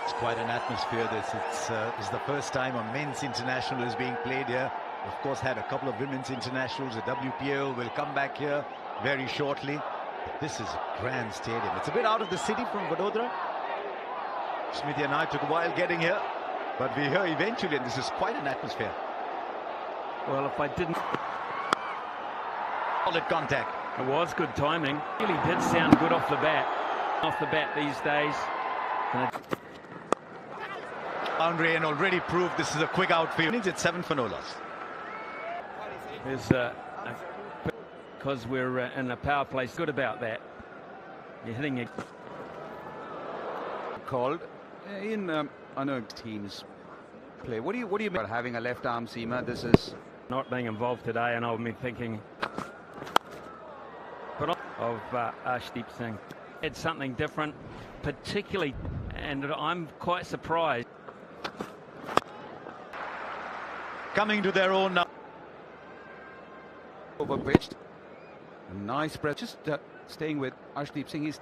It's quite an atmosphere. It's the first time a men's international is being played here. Of course, had a couple of women's internationals. The WPL will come back here very shortly. But this is a grand stadium. It's a bit out of the city from Vadodara. Smithy and I took a while getting here, but we're here eventually, and this is quite an atmosphere. Well, if I didn't... Solid contact. It was good timing. Really did sound good off the bat. Off the bat these days. Andre and already proved this is a quick outfield. It's 7 for no loss. Because we're in a power play. Good about that. You're hitting it. Called in. I know teams play. What do you mean about having a left arm seamer? This is not being involved today, and I've been thinking of Arshdeep Singh. It's something different, particularly, and I'm quite surprised. Coming to their own now. Overpitched. A nice press. Just staying with Arshdeep Singh. He's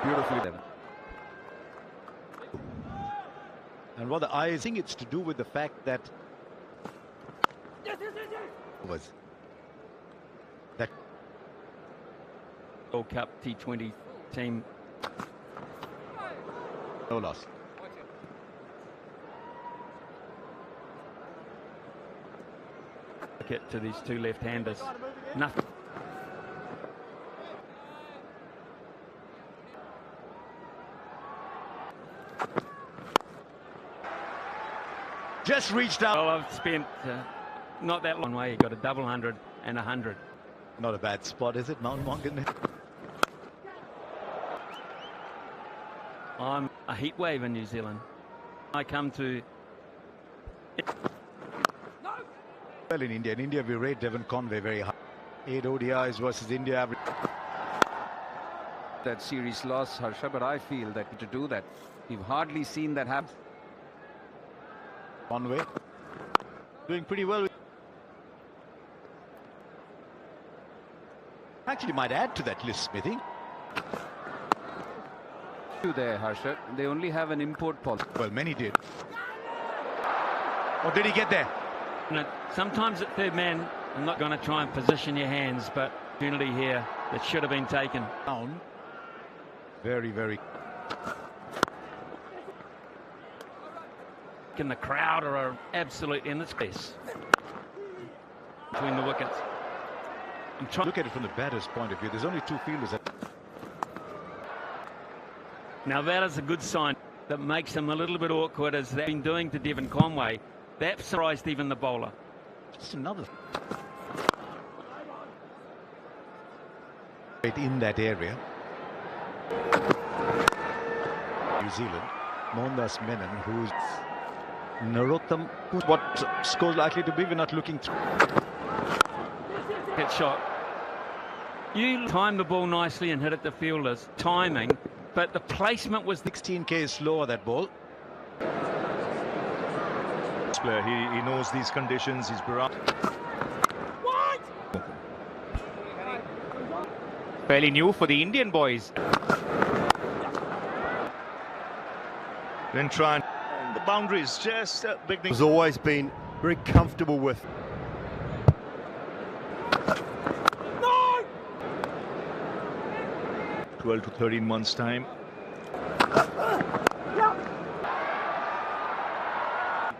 beautifully done. And what I think it's to do with the fact that was that World Cup T20 team. No loss. Get to these two left-handers. Nothing. Just reached out. Well, I've spent not that long way. You got a double 100 and 100. Not a bad spot, is it, Mount Mongan? I'm a heat wave in New Zealand. I come to... Well, in India we rate Devon Conway very high. 8 ODIs versus India average. That series loss, Harsha, but I feel that to do that, we've hardly seen that happen. Conway doing pretty well. Actually might add to that list, Smithy. There, Harsha, they only have an import policy. Well, many did. Or did he get there? Sometimes at third man, I'm not going to try and position your hands, but opportunity here that should have been taken. Down. Very, very. And the crowd are absolutely in the space between the wickets. I'm trying. Look at it from the batter's point of view. There's only 2 fielders. Now that is a good sign. That makes him a little bit awkward, as they've been doing to Devon Conway. That surprised even the bowler. Just another. In that area. New Zealand. Mohandas Menon, who's Narottam. What score's likely to be? We're not looking through. Hit shot. You timed the ball nicely and hit it to fielders. Timing, but the placement was 16 k's slower, that ball. Player, he knows these conditions. He's around. What? Fairly new for the Indian boys. Then trying the boundaries, just beginning. Has always been very comfortable with. No! 12 to 13 months time.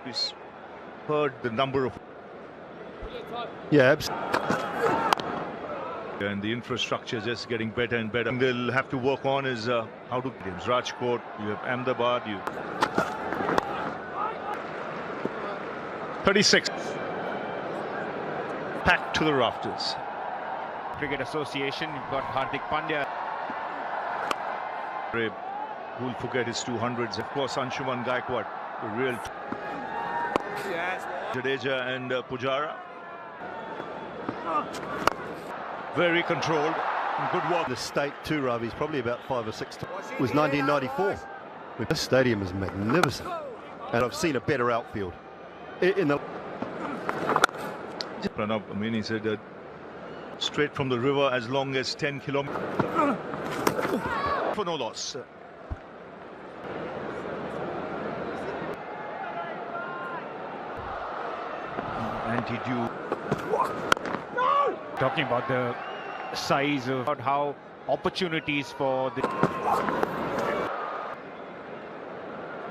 He's heard the number of. Yeah, And the infrastructure just getting better and better. And they'll have to work on is how to games. Rajkot, you have Ahmedabad, you. 36. Packed to the rafters. Cricket Association, you've got Hardik Pandya. Who'll forget his 200s? Of course, Anshuman Gaikwad, the real. Yes. Jadeja and Pujara. Very controlled. Good work. the state too, Ravi's probably about 5 or 6 times. It was 1994. This stadium is magnificent, and I've seen a better outfield. In the Pranab, I mean, he said straight from the river as long as 10 kilometers. For no loss. anti-dew. Talking about the size of how opportunities for the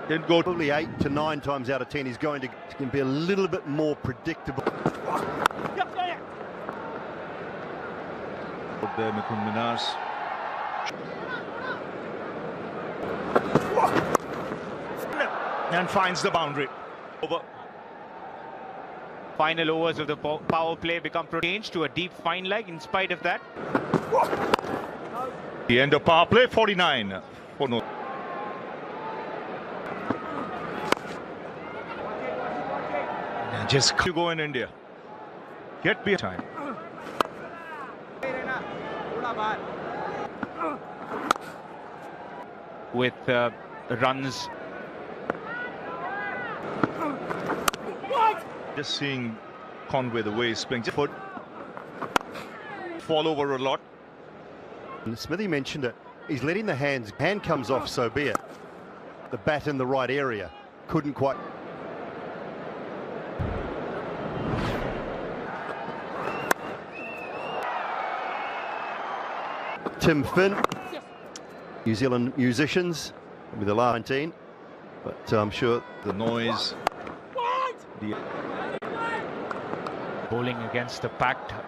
Didn't go to Probably 8 to 9 times out of 10 he's going to be a little bit more predictable. there, Mithun Minars. And finds the boundary. Over. final overs of the power play become changed to a deep fine leg in spite of that. The end of power play, 49 for no. Just to go in India. Get behind time. With runs. Just seeing Conway the way he's playing. Foot fall over a lot. And Smithy mentioned it. He's letting the hand comes off, so be it. The bat in the right area. Couldn't quite. Tim Finn, New Zealand musicians with the 19, but I'm sure The noise. The Bowling against the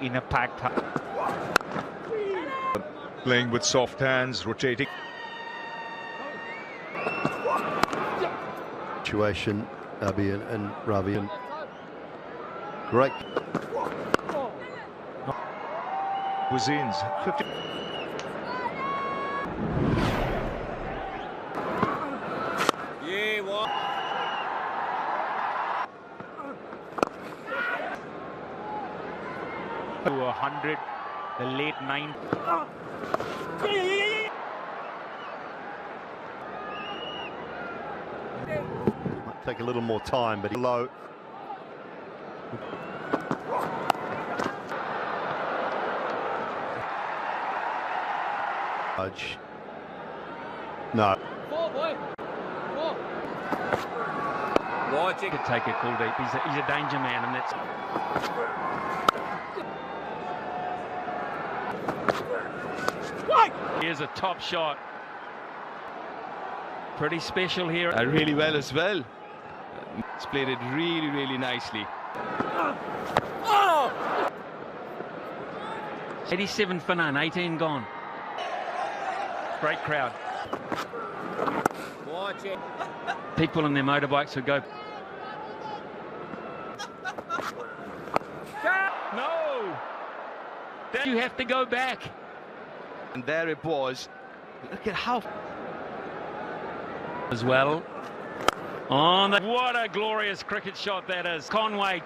in a packed. playing with soft hands, rotating. situation, Abhi and Ravi, and great. Cuisines. 50. To 100, the late 9. Might take a little more time, but low. No. Watch it. To take a call deep. He's a danger man, and that's. Here's a top shot. Pretty special here. Really well as well. It's played it really nicely. 87 for none, 18 gone. Great crowd. Watch it. People on their motorbikes would go. No! Then you have to go back. And there it was. Look at how. As well. On the, what a glorious cricket shot that is. Conway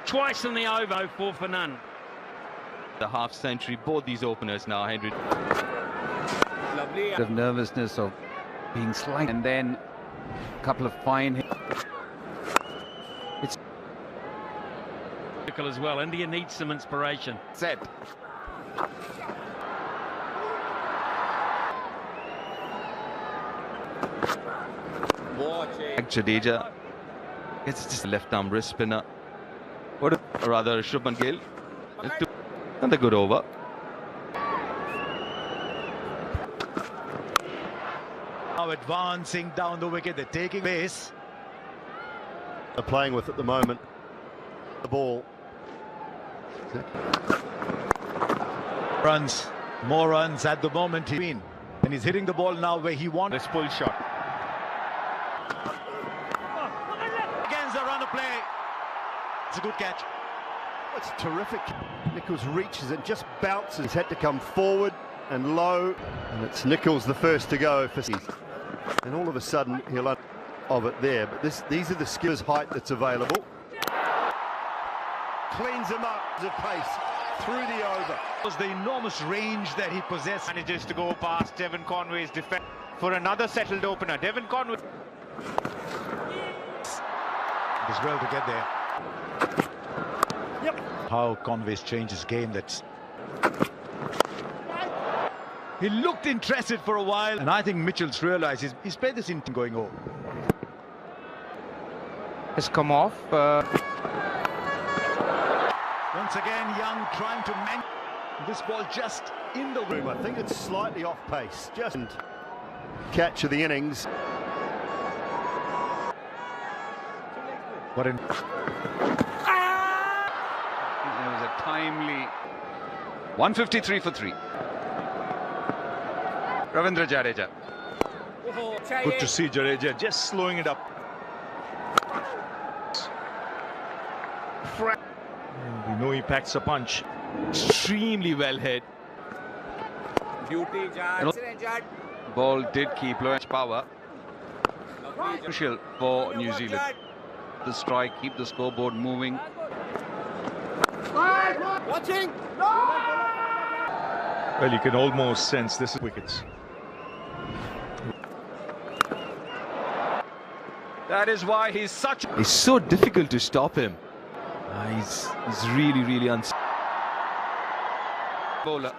twice in the over, 4 for none. The half century, both these openers now, Henry. Of nervousness of being slight, and then a couple of fine hits. It's As well. India needs some inspiration. set. Jadeja. It's just a left arm wrist spinner. Or rather, Shubman Gill. And a good over. Now advancing down the wicket, they're taking base. They're playing with at the moment. The ball. Runs, more runs at the moment. And he's hitting the ball now where he wants. This pull shot. Against the run of play. It's a good catch. It's terrific. Nichols reaches and just bounces. He's had to come forward and low. And it's Nichols the first to go for season. And all of a sudden he'll of it there. But these are the skills height that's available. Cleans him up to pace through the over. It was the enormous range that he possessed. Manages to go past Devon Conway's defense for another settled opener. Devon Conway. As well to get there. Yep. How Conway's changed his game. He looked interested for a while, and I think Mitchell's realised he's played this in going over. Has come off. Once again, Young trying to man this ball just in the room. I think it's slightly off pace. Just catch of the innings. What in? It was a timely 153 for 3. Ravindra Jadeja. Good to see Jadeja just slowing it up. We know he packs a punch. Extremely well hit. Ball did keep low power. Crucial for New Zealand. The strike, keep the scoreboard moving. Well, you can almost sense this is wickets. That is why he's such. It's so difficult to stop him. He's really bowler.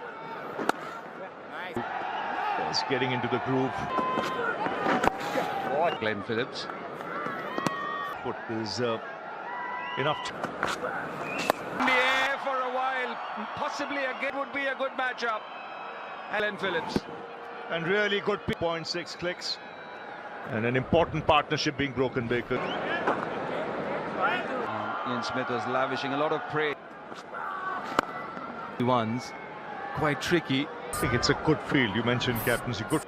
He's getting into the groove. Glenn Phillips. But there's enough. In the air for a while. Possibly again would be a good matchup. Glenn Phillips. And really good 0.6 clicks. And an important partnership being broken, Baker. Ian Smith was lavishing a lot of praise. Ones quite tricky. I think it's a good field. You mentioned captaincy. Good.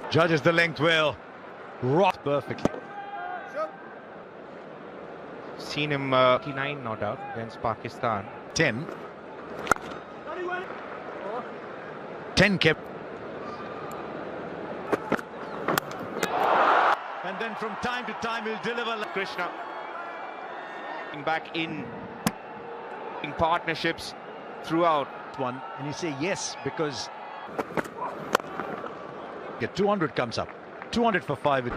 Judges the length well. Rock perfectly. Seen him 89 not out against Pakistan. 10. 10 kept. And then from time to time he'll deliver. Krishna back in partnerships throughout. One, and you say yes because 200 comes up. 200 for 5.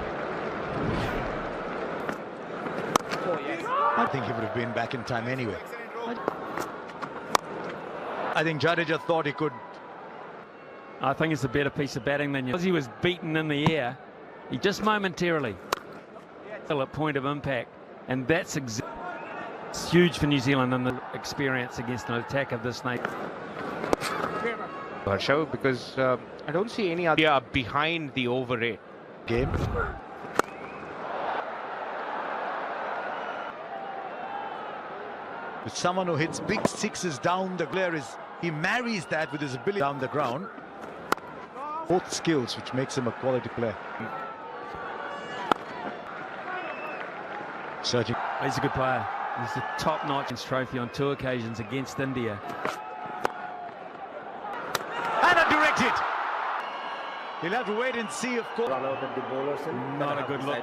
I think he would have been back in time anyway. I think Jadeja thought he could. I think it's a better piece of batting than you. Because he was beaten in the air, he just momentarily still at point of impact, and that's it's huge for New Zealand in the experience against an attack of this nature. Show because I don't see any other behind the over 8 game. With someone who hits big sixes down the glare, he marries that with his ability down the ground. Both skills, which makes him a quality player. Searching. He's a good player. He's the top-notch trophy on 2 occasions against India. And a direct hit. He'll have to wait and see, of course. Not a good look.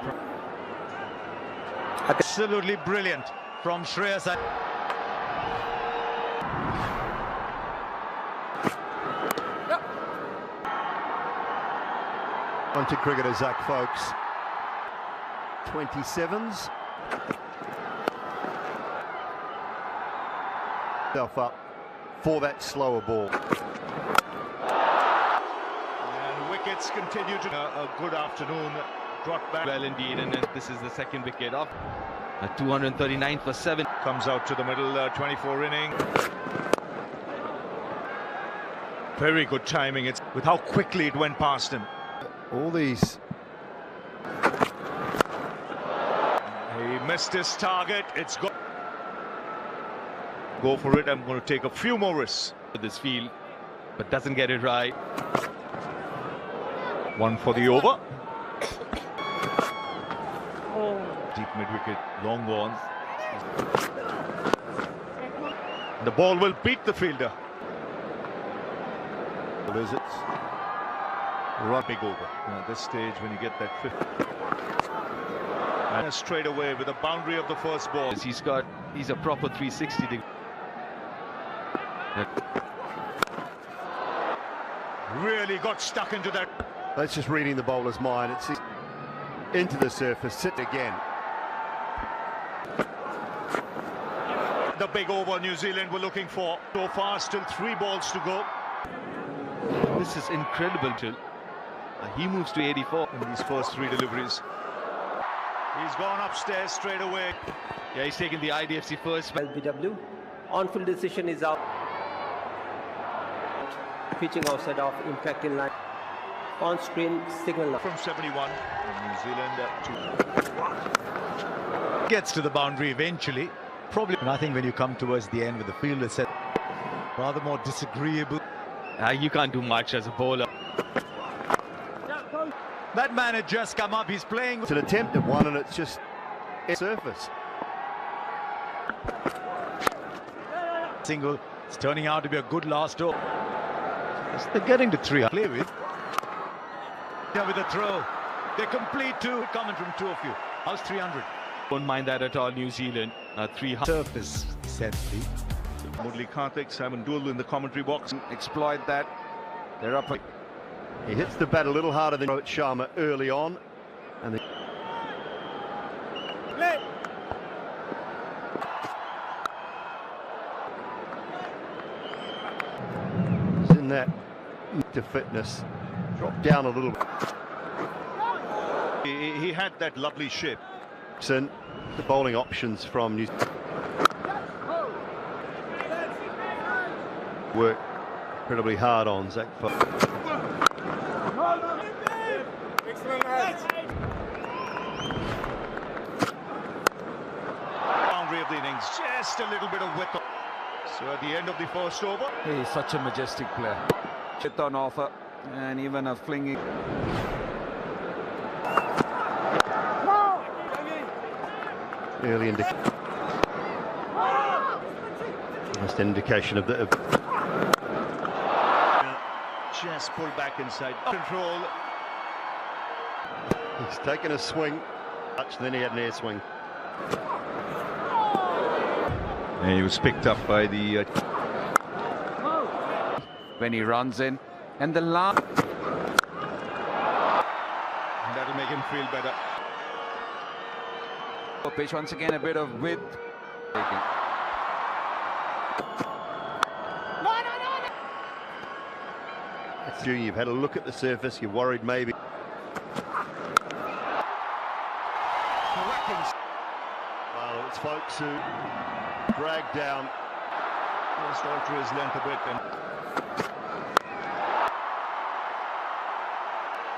Absolutely brilliant from Shreyas. On to cricketer Zach Folks. 27s. Self up for that slower ball. And wickets continue to a good afternoon. Brought back Well indeed, and this is the second wicket up. 239 for 7. comes out to the middle. 24 inning. Very good timing. It's with how quickly it went past him. All these. He missed his target. It's go for it. I'm going to take a few more risks. With this field, but doesn't get it right. One for the over. Deep mid-wicket, long one. The ball will beat the fielder. What is it? Right, big over. At this stage, when you get that 50. And straight away with the boundary of the first ball. He's a proper 360 degree. Really got stuck into that. That's just reading the bowler's mind. It's into the surface, sit again. The big over New Zealand were looking for. So far, still 3 balls to go. This is incredible, Jill. He moves to 84 in these first 3 deliveries. He's gone upstairs straight away. Yeah, he's taking the IDFC first. LBW. On-field decision is out. Pitching outside of impact in line. On-screen signal. From 71. And New Zealand Gets to the boundary eventually. Probably. And I think when you come towards the end with the field, it's rather more disagreeable. You can't do much as a bowler. That man had just come up. He's playing. It's an attempt at one, and it's just surface. Single. It's turning out to be a good last over. They're getting to 3. Play with. Yeah, with a throw. They complete 2. Coming from 2 of you. How's 300? Don't mind that at all, New Zealand. 300. Surface, sadly. Murli Karthik, Simon Dual in the commentary box. Exploit that. They're up. He hits the bat a little harder than Rohit Sharma early on. And he's in that to fitness. Dropped down a little. He had that lovely shape. The bowling options from New Zealand work incredibly hard on Zach. Boundary of the innings, just a little bit of width. So at the end of the first over. He's such a majestic player. Hit on offer, and even a flinging. Early indication of the. Just pulled back inside. Control. He's taken a swing. Then he had an air swing. And he was picked up by the... when he runs in. And the last... That'll make him feel better. Pitch once again, a bit of width. That's you. You've had a look at the surface. You're worried maybe. Well, it's folks who drag down. Just alter his length a bit.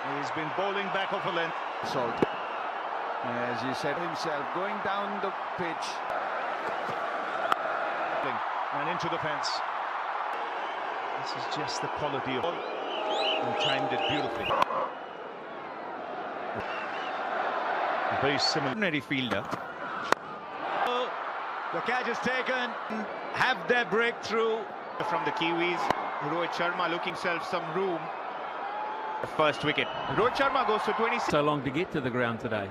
And he's been bowling back off a length. Salt. As he said himself, going down the pitch. And into the fence. This is just the quality of... And timed it beautifully. A very similar fielder. Oh, the catch is taken. Have their breakthrough. From the Kiwis, Rohit Sharma looking himself some room. The first wicket. Rohit Sharma goes to 26. So long to get to the ground today.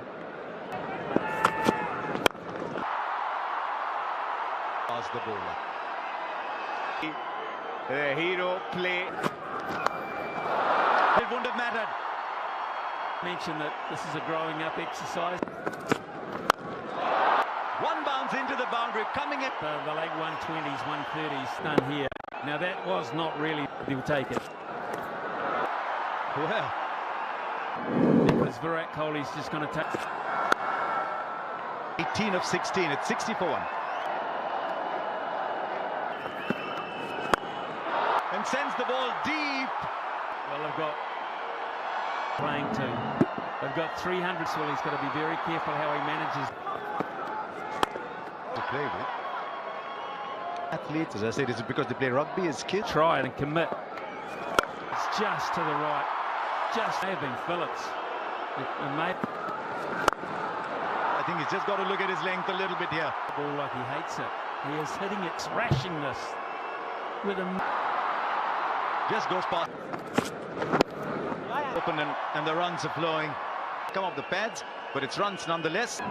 As the bowler. The hero play. It wouldn't have mattered. Mention that this is a growing up exercise. One bounce into the boundary, coming in. The late 120s, 130s done here. Now that was not really, he'll take it. Well, Because Virat Kohli's just going to take 18 of 16, it's 60 for 1. And sends the ball deep. Well, they've got playing two. They've got 300, so he's got to be very careful how he manages To play with. Athletes, as I said, is it because they play rugby as kids? try it and commit. It's just to the right. Just may have been Phillips. It may I think he's just got to look at his length a little bit here. ball like he hates it. He is hitting it, thrashing this with a... Just goes past. Open and the runs are flowing. Come off the pads, but it's runs nonetheless.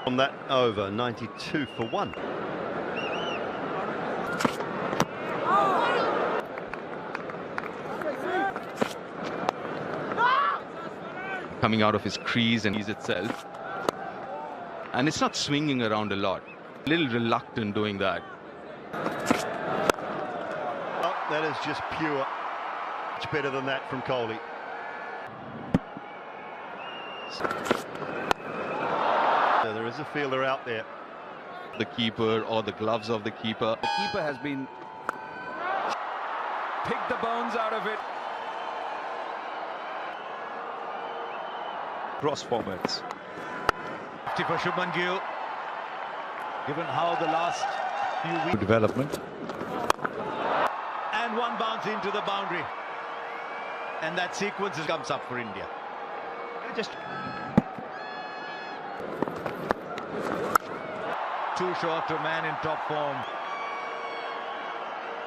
On that over, 92 for 1. coming out of his crease and itself. And it's not swinging around a lot. A little reluctant doing that. Oh, that is just pure Much better than that from Kohli. There is a fielder out there. The keeper or the gloves of the keeper. The keeper has been picked the bones out of it. Cross formats. 50 for Shubman Gill. Given how the last few weeks development. And one bounce into the boundary. And that sequence comes up for India. Just too short to man in top form.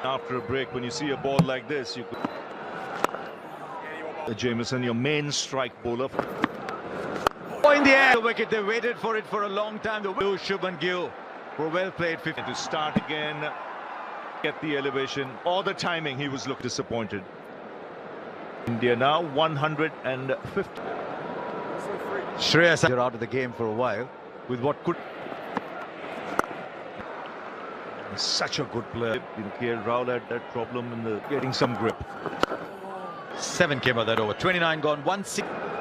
After a break, when you see a ball like this, you could... Jamieson, your main strike bowler. Oh, in the air, the wicket. They waited for it for a long time. The Shubman Gill were well played. 50 To start again, get the elevation or the timing, he was disappointed. India now 150. Shreyas are out of the game for a while with what could. Such a good player. KL Rahul had that problem in the getting some grip. 7 came out that over. 29 gone. 1-6.